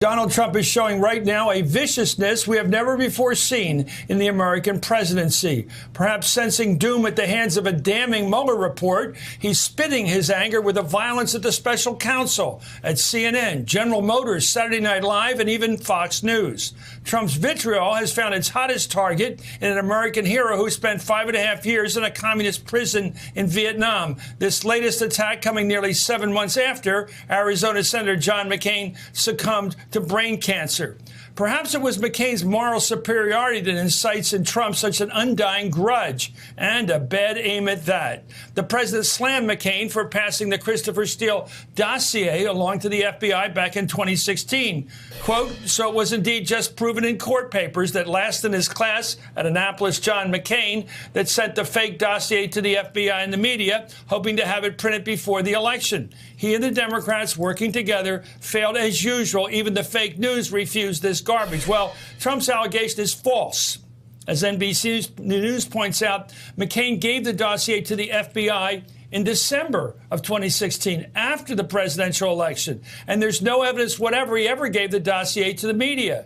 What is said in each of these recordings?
Donald Trump is showing right now a viciousness we have never before seen in the American presidency. Perhaps sensing doom at the hands of a damning Mueller report, he's spitting his anger with the violence at the special counsel, at CNN, General Motors, Saturday Night Live, and even Fox News. Trump's vitriol has found its hottest target in an American hero who spent 5.5 years in a communist prison in Vietnam. This latest attack coming nearly 7 months after Arizona Senator John McCain succumbed to brain cancer. Perhaps it was McCain's moral superiority that incites in Trump such an undying grudge, and a bad aim at that. The president slammed McCain for passing the Christopher Steele dossier along to the FBI back in 2016. Quote, so it was indeed just proven in court papers that last in his class at Annapolis, John McCain, that sent the fake dossier to the FBI and the media, hoping to have it printed before the election. He and the Democrats working together failed as usual. Even the fake news refused this garbage. Well, Trump's allegation is false. As NBC News points out, McCain gave the dossier to the FBI in December of 2016, after the presidential election. And there's no evidence whatever he ever gave the dossier to the media.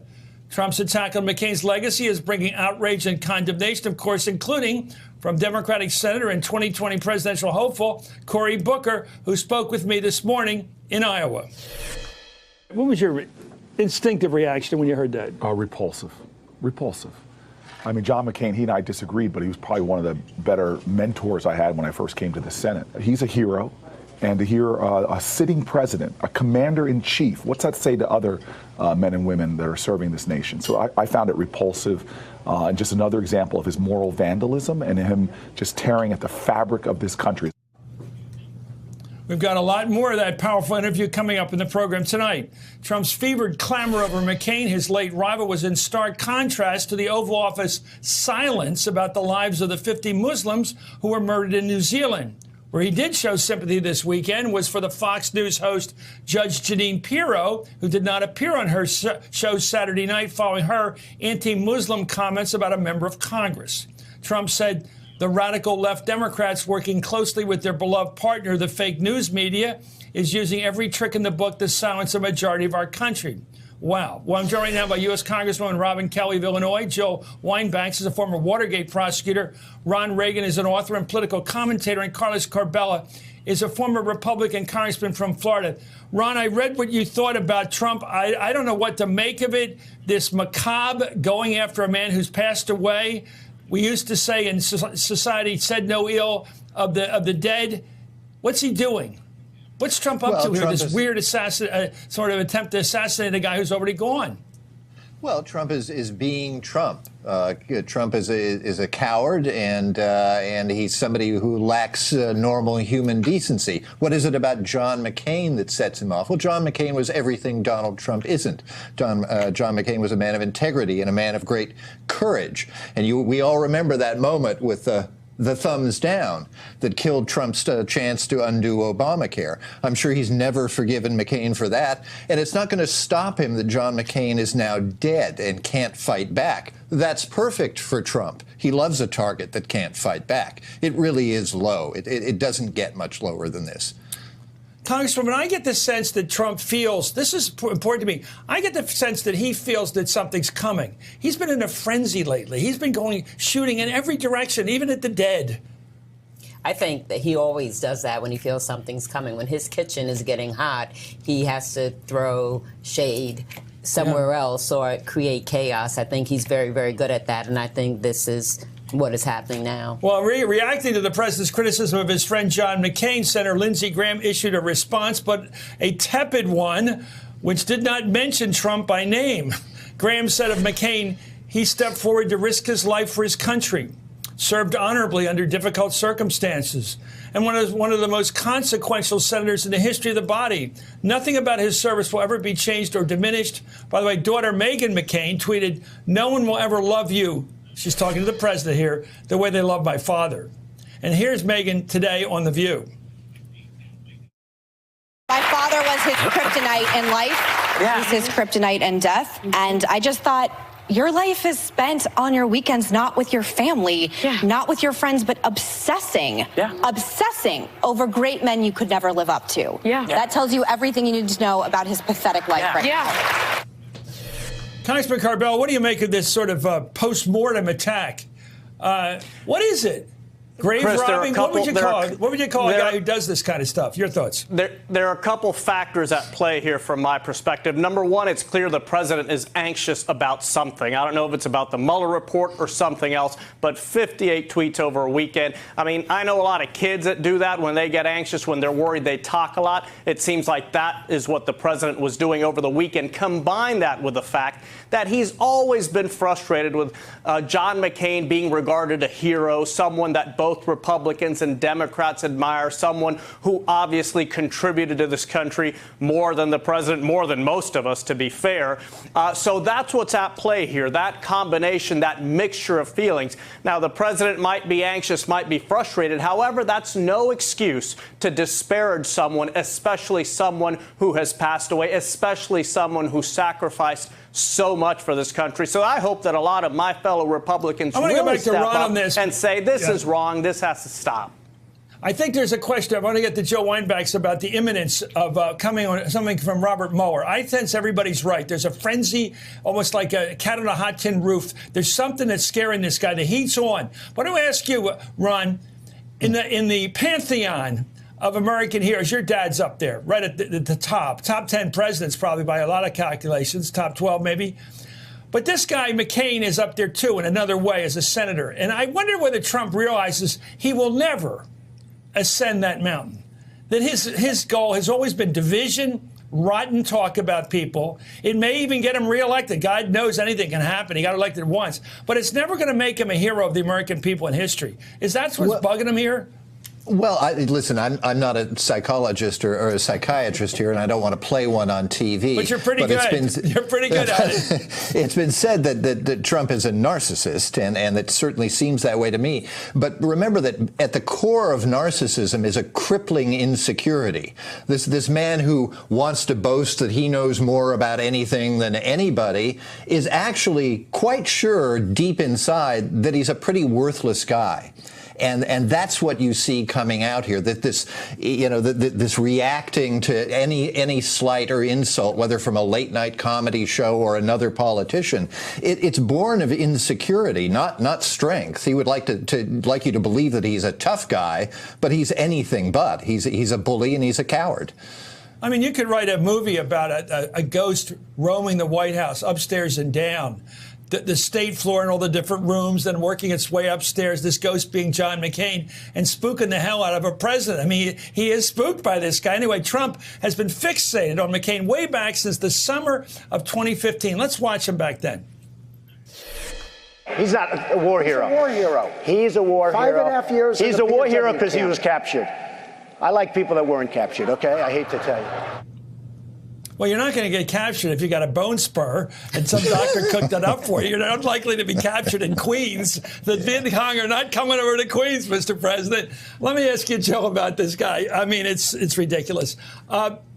Trump's attack on McCain's legacy is bringing outrage and condemnation, of course, including from Democratic Senator and 2020 presidential hopeful Cory Booker, who spoke with me this morning in Iowa. What was your instinctive reaction when you heard that? Repulsive. Repulsive. I mean, John McCain, he and I disagreed, but he was probably one of the better mentors I had when I first came to the Senate. He's a hero. And to hear a sitting president, a commander-in-chief, what's that say to other men and women that are serving this nation? So I found it repulsive, and just another example of his moral vandalism and him just tearing at the fabric of this country. We've got a lot more of that powerful interview coming up in the program tonight. Trump's fevered clamor over McCain, his late rival, was in stark contrast to the Oval Office silence about the lives of the 50 Muslims who were murdered in New Zealand. Where he did show sympathy this weekend was for the Fox News host, Judge Jeanine Pirro, who did not appear on her show Saturday night following her anti-Muslim comments about a member of Congress. Trump said the radical left Democrats, working closely with their beloved partner, the fake news media, is using every trick in the book to silence a majority of our country. Wow. Well, I'm joined right now by U.S. Congresswoman Robin Kelly of Illinois. Jill Wine-Banks is a former Watergate prosecutor. Ron Reagan is an author and political commentator. And Carlos Corbella is a former Republican congressman from Florida. Ron, I read what you thought about Trump. I don't know what to make of it. This macabre going after a man who's passed away. We used to say in society, said no ill of the dead. What's he doing? What's Trump up to here? This weird sort of attempt to assassinate a guy who's already gone. Well, Trump is being Trump. Trump is a coward, and he's somebody who lacks normal human decency. What is it about John McCain that sets him off? Well, John McCain was everything Donald Trump isn't. John McCain was a man of integrity and a man of great courage. And we all remember that moment with the thumbs down that killed Trump's chance to undo Obamacare. I'm sure he's never forgiven McCain for that. And it's not going to stop him that John McCain is now dead and can't fight back. That's perfect for Trump. He loves a target that can't fight back. It really is low. It doesn't get much lower than this. Congresswoman, I get the sense that Trump feels, this is important to me, I get the sense that he feels that something's coming. He's been in a frenzy lately. He's been shooting in every direction, even at the dead. I think that he always does that when he feels something's coming. When his kitchen is getting hot, he has to throw shade somewhere else or create chaos. I think he's very, very good at that, and I think this is what is happening now. Well, reacting to the president's criticism of his friend John McCain, Senator Lindsey Graham issued a response, but a tepid one, which did not mention Trump by name. Graham said of McCain, he stepped forward to risk his life for his country, served honorably under difficult circumstances, and one of the most consequential senators in the history of the body. Nothing about his service will ever be changed or diminished. By the way, daughter Meghan McCain tweeted, "No one will ever love you," she's talking to the president here, "the way they love my father." And here's Meghan today on The View. My father was his kryptonite in life. Yeah. He's his kryptonite in death. And I just thought your life is spent on your weekends, not with your family, not with your friends, but obsessing over great men you could never live up to. That tells you everything you need to know about his pathetic life right now. Congressman Carbell, what do you make of this sort of post-mortem attack? What is it? Grave Chris, robbing? What would you call it? What would you call a guy who does this kind of stuff? Your thoughts? There are a couple factors at play here from my perspective. Number one, it's clear the president is anxious about something. I don't know if it's about the Mueller report or something else, but 58 tweets over a weekend. I mean, I know a lot of kids that do that when they get anxious, when they're worried, they talk a lot. It seems like that is what the president was doing over the weekend. Combine that with the fact that he's always been frustrated with John McCain being regarded a hero, someone that both Republicans and Democrats admire, someone who obviously contributed to this country more than the president, more than most of us, to be fair. So that's what's at play here, that combination, that mixture of feelings. Now, the president might be anxious, might be frustrated. However, that's no excuse to disparage someone, especially someone who has passed away, especially someone who sacrificed so much for this country. So I hope that a lot of my fellow Republicans will step up and say this is wrong, this has to stop. I think there's a question. I want to get to Joe Weinbach's about the imminence of coming on something from Robert Mueller. I sense everybody's right. There's a frenzy, almost like a cat on a hot tin roof. There's something that's scaring this guy. The heat's on. But I want to ask you, Ron, in the pantheon of American heroes, your dad's up there, right at the top 10 presidents, probably by a lot of calculations, top 12 maybe. But this guy, McCain, is up there, too, in another way as a senator. And I wonder whether Trump realizes he will never ascend that mountain, that his goal has always been division, rotten talk about people. It may even get him reelected. God knows anything can happen. He got elected once. But it's never going to make him a hero of the American people in history. Is that what's bugging him here? Well, listen, I'm not a psychologist or a psychiatrist here, and I don't want to play one on TV. But you're pretty good. You're pretty good at it. It's been said that Trump is a narcissist, and it certainly seems that way to me. But remember that at the core of narcissism is a crippling insecurity. This man who wants to boast that he knows more about anything than anybody is actually quite sure deep inside that he's a pretty worthless guy. And that's what you see coming out here, that this, this reacting to any slight or insult, whether from a late night comedy show or another politician, it's born of insecurity, not strength. He would like you to believe that he's a tough guy, but he's anything but. He's a bully and he's a coward. I mean, you could write a movie about a ghost roaming the White House upstairs and down. The state floor and all the different rooms, then working its way upstairs, this ghost being John McCain, and spooking the hell out of a president. I mean, he is spooked by this guy. Anyway, Trump has been fixated on McCain way back since the summer of 2015. Let's watch him back then. He's not a war hero. He's a war hero. He's a war hero. 5.5 years. He's a war hero because he was captured. I like people that weren't captured, okay? I hate to tell you. Well, you're not going to get captured if you got a bone spur and some doctor cooked it up for you. You're not likely to be captured in Queens. The Viet Cong are not coming over to Queens, Mr. President. Let me ask you, Joe, about this guy. I mean, it's ridiculous.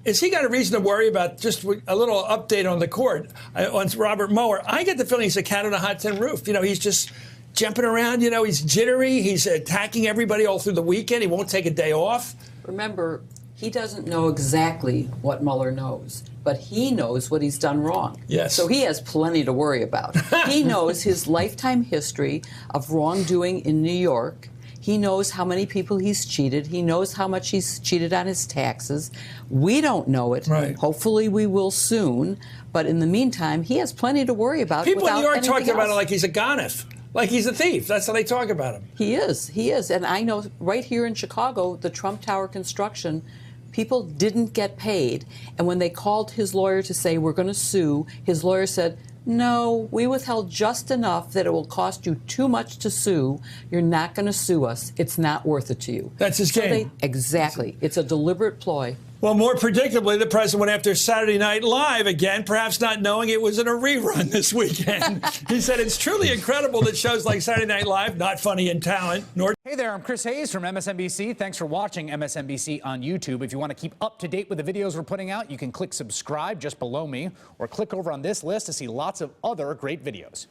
Is he got a reason to worry about just a little update on the court on Robert Mueller? I get the feeling he's a cat on a hot tin roof. He's just jumping around. He's jittery. He's attacking everybody all through the weekend. He won't take a day off. Remember, he doesn't know exactly what Mueller knows, but he knows what he's done wrong. Yes. So he has plenty to worry about. He knows his lifetime history of wrongdoing in New York. He knows how many people he's cheated. He knows how much he's cheated on his taxes. We don't know it. Right. Hopefully we will soon. But in the meantime, he has plenty to worry about. People in New York talk about else. it like he's a gonif, like he's a thief. That's how they talk about him. He is. He is. And I know right here in Chicago, the Trump Tower construction, people didn't get paid. And when they called his lawyer to say, we're going to sue, his lawyer said, no, we withheld just enough that it will cost you too much to sue. You're not going to sue us. It's not worth it to you. That's his game. Exactly. It's a deliberate ploy. Well, more predictably, the president went after Saturday Night Live again, perhaps not knowing it was in a rerun this weekend. He said it's truly incredible that shows like Saturday Night Live, not funny in talent, nor. Hey there, I'm Chris Hayes from MSNBC. Thanks for watching MSNBC on YouTube. If you want to keep up to date with the videos we're putting out, you can click subscribe just below me or click over on this list to see lots of other great videos.